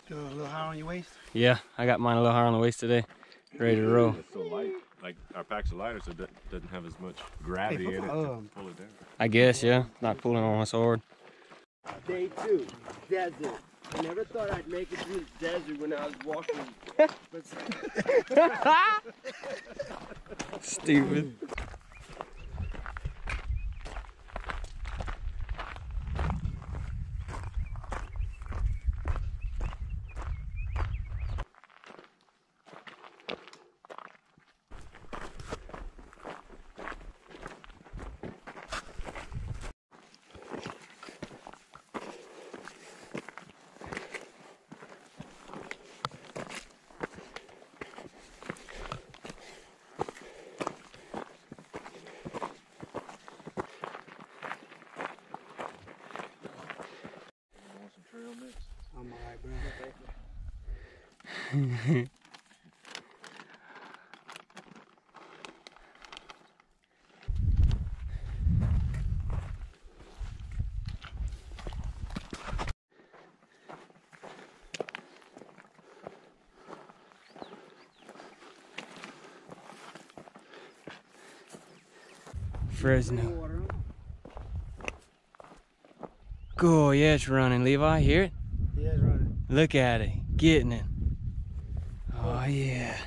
A little high on your waist? Yeah, I got mine a little higher on the waist today. Ready to roll. It's so light. Like our packs are lighter, so it doesn't have as much gravity in it to pull it down. I guess, yeah. Not pulling on us hard. Day 2, desert. I never thought I'd make it through the desert when I was walking. Stupid. I'm alright, bro. Fresno. Cool, yeah, it's running. Levi, hear it? Yeah, it's running. Look at it, getting it. Oh yeah.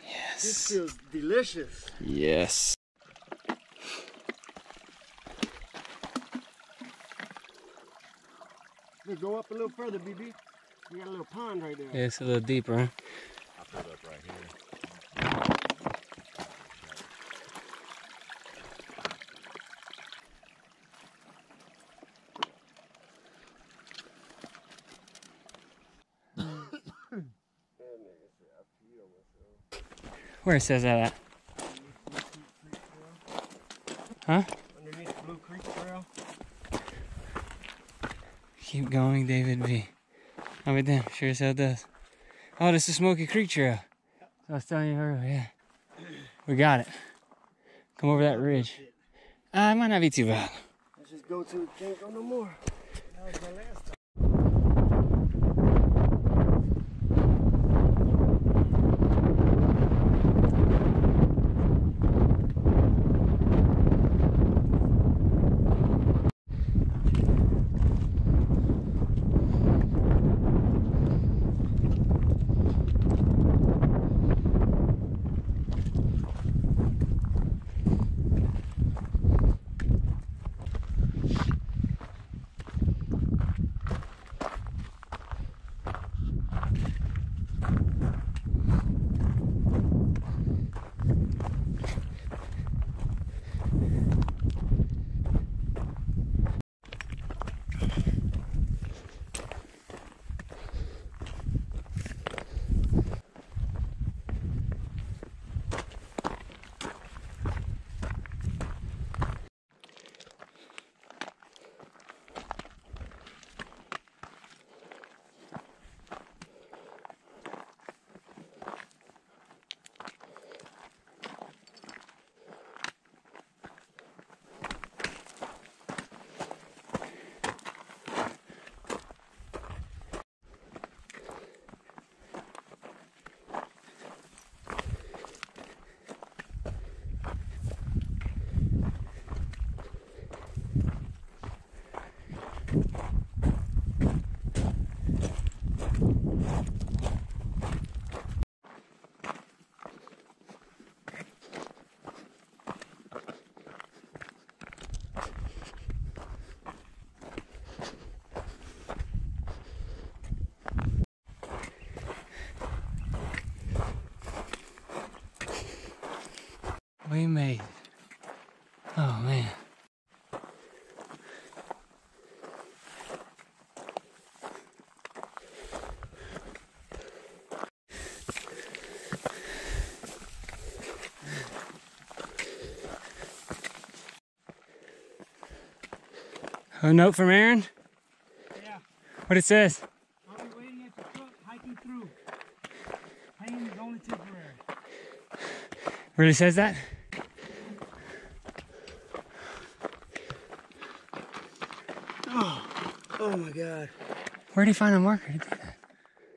Yes. This feels delicious. Yes. Let's go up a little further, BB. We got a little pond right there. Yeah, it's a little deeper, huh? I'll put it up right here. Where says that at? Huh? Underneath Blue Creek Trail. Keep going, David B. Oh, but damn, sure as hell does. Oh, this is Smoky Creek Trail. So I was telling you earlier, yeah. We got it. Come over that ridge. It might not be too bad. Let's just go to, can't go no more. That was my last time. We made it. Oh, man. A note from Aaron? Yeah. What it says? I'll be waiting at the truck, hiking through. Pain is only temporary. Really says that? Oh my God. Where'd he find a marker to do that?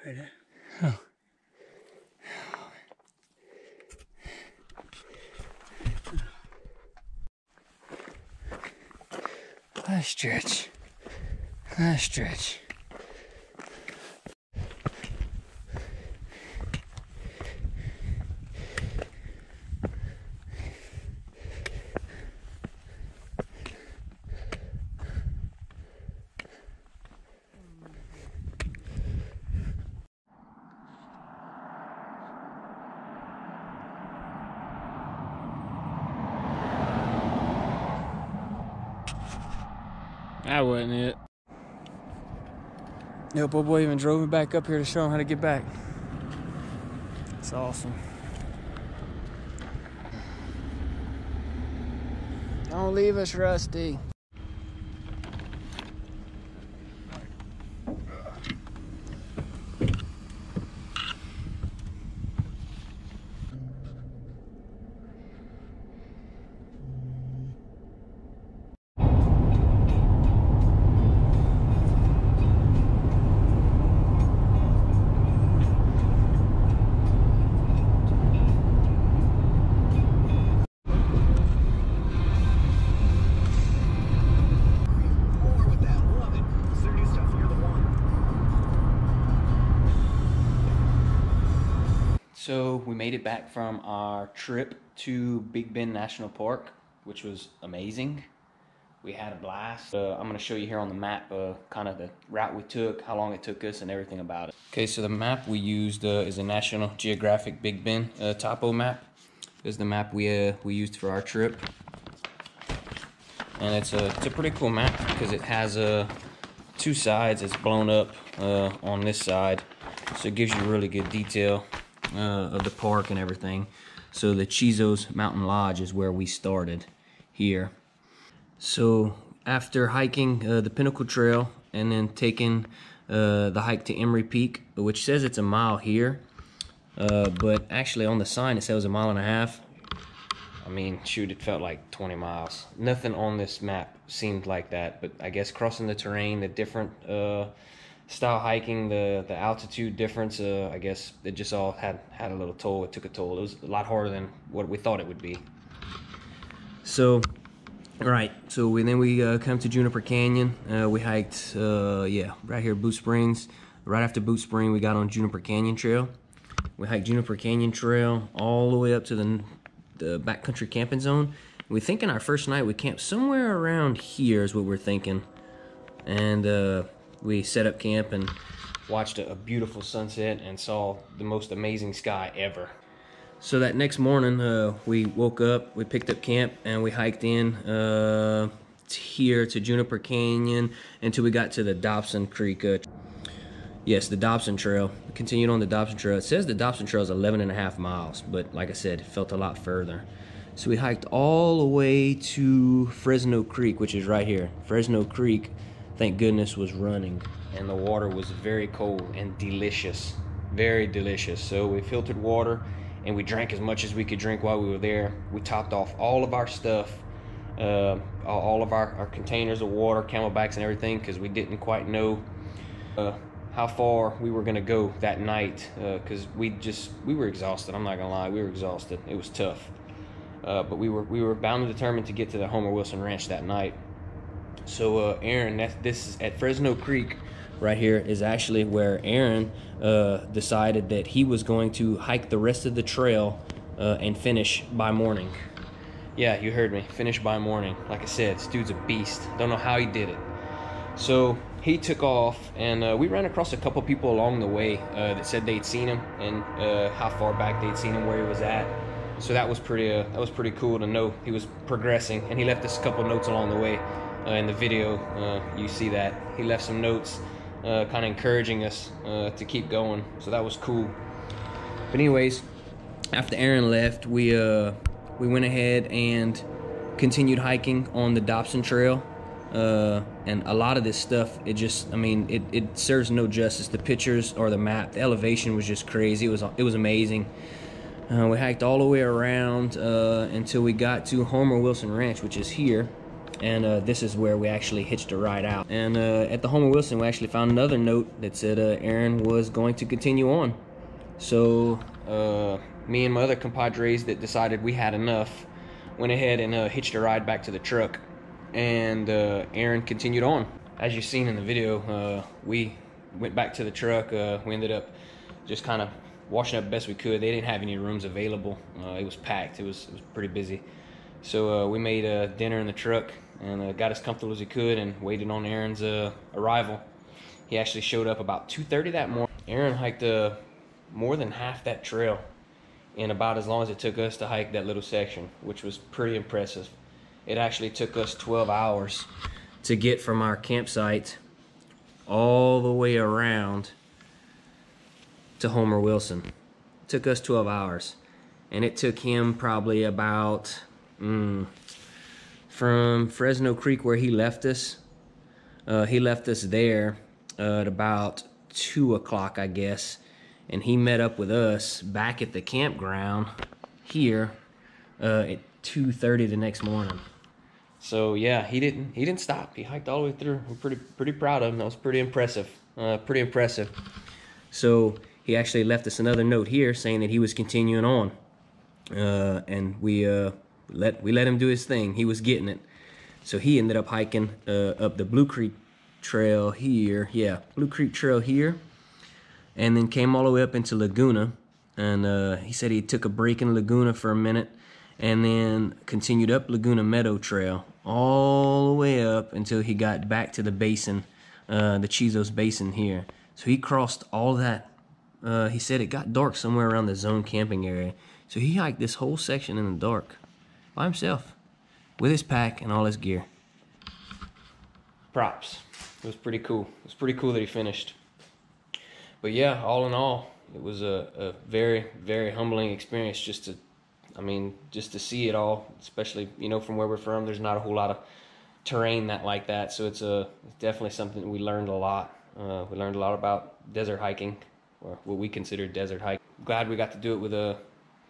Right there. Oh. Nice stretch. Nice stretch. That wasn't it. Nope, old boy even drove me back up here to show him how to get back. It's awesome. Don't leave us, Rusty. So we made it back from our trip to Big Bend National Park, which was amazing. We had a blast. I'm going to show you here on the map kind of the route we took, how long it took us, and everything about it. Okay, so the map we used is a National Geographic Big Bend topo map. This is the map we used for our trip, and it's a pretty cool map because it has two sides. It's blown up on this side, so it gives you really good detail of the park and everything. So the Chizo's Mountain Lodge is where we started here. So after hiking the Pinnacle Trail and then taking the hike to Emery Peak, which says it's a mile here, but actually on the sign it says 1.5 miles. I mean, shoot, it felt like 20 miles. Nothing on this map seemed like that, but I guess crossing the terrain, the different style hiking, the altitude difference, I guess it just all had a little toll. It took a toll. It was a lot harder than what we thought it would be. So, right. So we come to Juniper Canyon. We hiked, right here, Boot Springs. Right after Boot Spring, we got on Juniper Canyon Trail. We hiked Juniper Canyon Trail all the way up to the backcountry camping zone. We thinking our first night we camped somewhere around here is what we're thinking, and we set up camp and watched a beautiful sunset and saw the most amazing sky ever. So that next morning, we woke up, we picked up camp, and we hiked in here to Juniper Canyon until we got to the Dobson Creek. Yes, the Dobson Trail. We continued on the Dobson Trail. It says the Dobson Trail is 11.5 miles, but like I said, it felt a lot further. So we hiked all the way to Fresno Creek, which is right here. Fresno Creek, thank goodness, was running, and the water was very cold and delicious, very delicious. So we filtered water, and we drank as much as we could drink while we were there. We topped off all of our stuff, all of our containers of water, camelbacks and everything, because we didn't quite know how far we were gonna go that night, because we were exhausted. I'm not gonna lie, we were exhausted. It was tough, but we were bound and determined to get to the Homer Wilson Ranch that night. So Aaron, this is at Fresno Creek right here, is actually where Aaron decided that he was going to hike the rest of the trail and finish by morning. Yeah, you heard me, finish by morning. Like I said, this dude's a beast. Don't know how he did it. So he took off, and we ran across a couple people along the way that said they'd seen him and how far back they'd seen him, where he was at. So that was pretty cool to know he was progressing, and he left us a couple notes along the way. In the video, you see that he left some notes, kind of encouraging us to keep going. So that was cool. But anyways, after Aaron left, we went ahead and continued hiking on the Dobson Trail. And a lot of this stuff, it serves no justice. The pictures or the map, the elevation was just crazy. It was amazing. We hiked all the way around until we got to Homer Wilson Ranch, which is here. and this is where we actually hitched a ride out. And at the Homer Wilson, we actually found another note that said Aaron was going to continue on. So me and my other compadres that decided we had enough went ahead and hitched a ride back to the truck, and Aaron continued on. As you've seen in the video, we went back to the truck. We ended up just kind of washing up best we could. They didn't have any rooms available. It was packed. It was pretty busy. So we made dinner in the truck and got as comfortable as we could and waited on Aaron's arrival. He actually showed up about 2:30 that morning. Aaron hiked more than half that trail in about as long as it took us to hike that little section, which was pretty impressive. It actually took us 12 hours to get from our campsite all the way around to Homer Wilson. It took us 12 hours, and it took him probably about from Fresno Creek, where he left us there at about 2 o'clock, I guess, and he met up with us back at the campground here at 2:30 the next morning. So yeah, he didn't stop. He hiked all the way through. I'm pretty proud of him. That was pretty impressive. So he actually left us another note here saying that he was continuing on, and we let him do his thing. He was getting it. So he ended up hiking up the Blue Creek Trail here. Yeah, Blue Creek Trail here, and then came all the way up into Laguna. And he said he took a break in Laguna for a minute, and then continued up Laguna Meadow Trail all the way up until he got back to the basin, the Chizos Basin here. So he crossed all that. He said it got dark somewhere around the zone camping area. So he hiked this whole section in the dark by himself with his pack and all his gear. Props. It was pretty cool. It was pretty cool that he finished. But yeah, all in all, it was a very, very humbling experience just to see it all, especially, from where we're from. There's not a whole lot of terrain like that, so it's definitely something we learned a lot. We learned a lot about desert hiking, or what we consider desert hiking. Glad we got to do it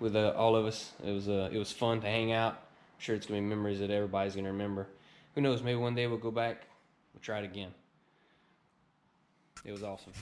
with all of us. It was fun to hang out. I'm sure it's gonna be memories that everybody's gonna remember. Who knows? Maybe one day we'll go back. We'll try it again. It was awesome.